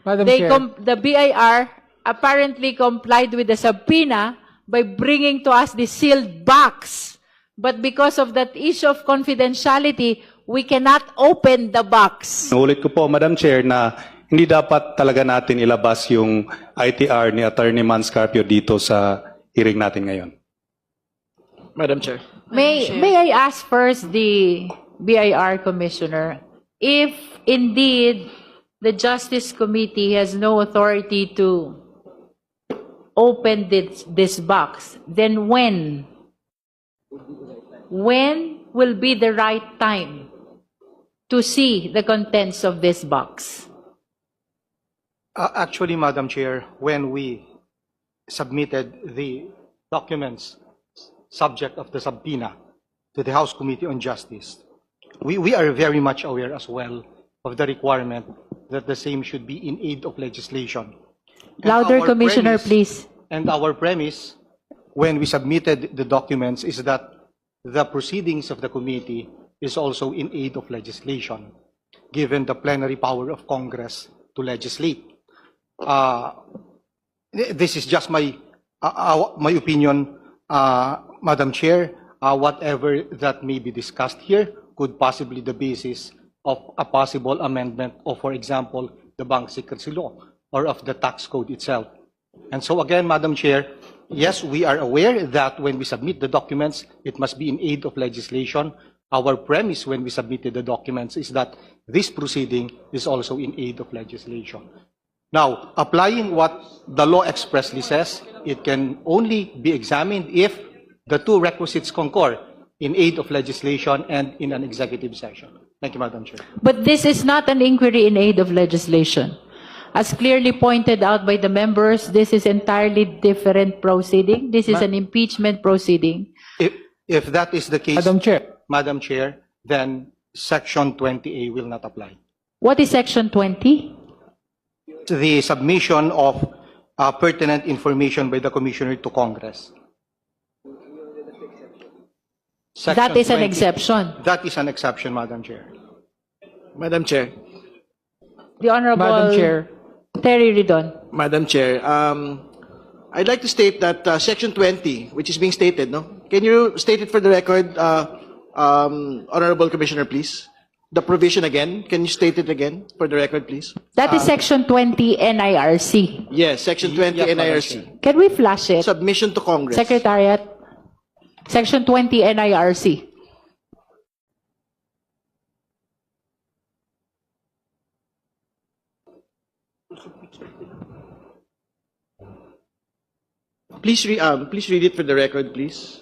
Madam They Chair. the BIR apparently complied with the subpoena by bringing to us the sealed box. But because of that issue of confidentiality, we cannot open the box. Nulit ko po, Madam Chair, na hindi dapat talaga natin ilabas yung ITR ni Attorney Manscarpio dito sa hearing natin ngayon. Madam Chair. May I ask first the BIR Commissioner, if indeed the Justice Committee has no authority to open this box, then when will be the right time to see the contents of this box? Actually, Madam Chair, when we submitted the documents subject of the subpoena to the House Committee on Justice, we are very much aware as well of the requirement that the same should be in aid of legislation. And Louder, our Commissioner, premise- please. And our premise, when we submitted the documents, is that the proceedings of the committee is also in aid of legislation, given the plenary power of Congress to legislate. This is just my opinion, Madam Chair. Whatever that may be discussed here could possibly the basis of a possible amendment of, for example, the Bank Secrecy Law or of the tax code itself. And so again, Madam Chair, yes, we are aware that when we submit the documents, it must be in aid of legislation. Our premise when we submitted the documents is that this proceeding is also in aid of legislation. Now, applying what the law expressly says, it can only be examined if the two requisites concur in aid of legislation and in an executive session. Thank you, Madam Chair. But this is not an inquiry in aid of legislation. As clearly pointed out by the members, this is entirely different proceeding. This is an impeachment proceeding. If that is the case, Madam Chair. then Section 20A will not apply. What is Section 20? The submission of pertinent information by the Commissioner to Congress. That is an 20 exception. That is an exception, Madam Chair. Madam Chair. The Honorable Madam Chair. Terry Ridon. Madam Chair, I'd like to state that Section 20, which is being stated, no? Can you state it for the record, Honorable Commissioner, please? The provision again. Can you state it again for the record, please? That is Section 20 NIRC. Yes, Section 20 Yes, Madam NIRC. Can we flash it? Submission to Congress. Secretariat. Section 20 NIRC. Please read it for the record, please.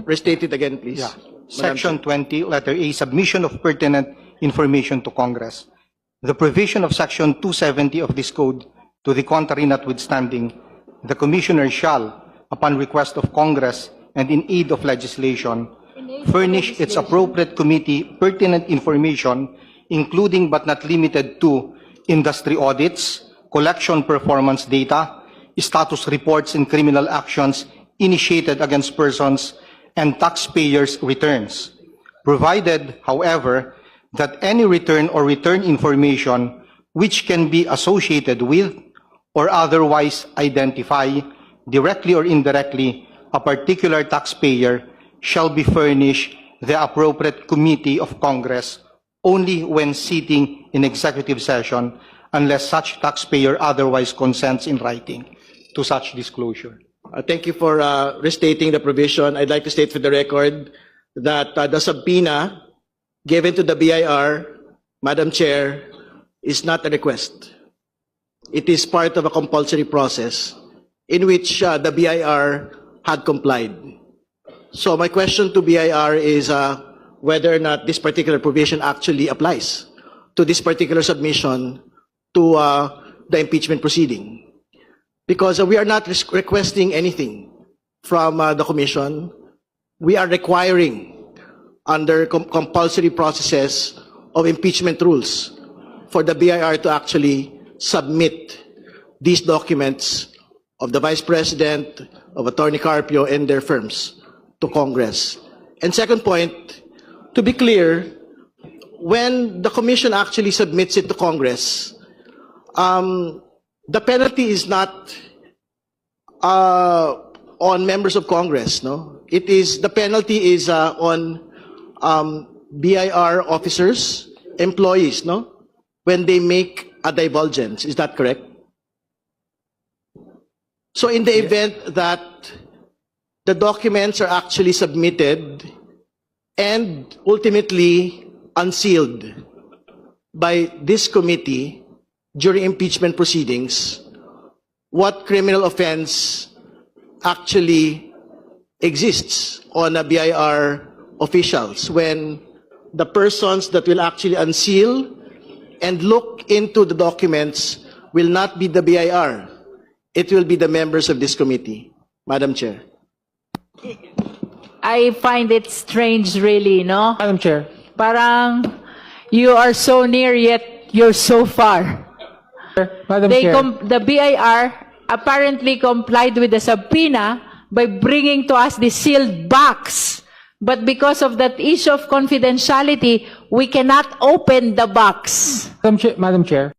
Restate it again, please. Yeah. Madam Section Chair. 20, letter A, submission of pertinent information to Congress. The provision of Section 270 of this code, to the contrary notwithstanding, the Commissioner shall, upon request of Congress and in aid of legislation, furnish its appropriate committee pertinent information, including but not limited to industry audits, collection performance data, status reports in criminal actions initiated against persons, and taxpayers' returns, provided, however, that any return or return information which can be associated with or otherwise identify, directly or indirectly, a particular taxpayer shall be furnished the appropriate committee of Congress only when sitting in executive session, unless such taxpayer otherwise consents in writing to such disclosure. Thank you for restating the provision. I'd like to state for the record that the subpoena given to the BIR, Madam Chair, is not a request. It is part of a compulsory process in which the BIR had complied. So my question to BIR is whether or not this particular provision actually applies to this particular submission to the impeachment proceeding. Because we are not requesting anything from the Commission. We are requiring, under compulsory processes of impeachment rules, for the BIR to actually submit these documents of the Vice President, of Attorney Carpio, and their firms to Congress. And second point, to be clear, when the commission actually submits it to Congress, the penalty is not on members of Congress, no? The penalty is on BIR officers, employees, no? When they make a divulgence. Is that correct? So in the event that the documents are actually submitted and ultimately unsealed by this committee during impeachment proceedings, what criminal offense actually exists on a BIR officials when the persons that will actually unseal and look into the documents will not be the BIR. It will be the members of this committee. Madam Chair. I find it strange, really, no? Madam Chair. Parang you are so near yet you're so far. Madam Chair. The BIR apparently complied with the subpoena by bringing to us the sealed box. But because of that issue of confidentiality, we cannot open the box. Madam Chair.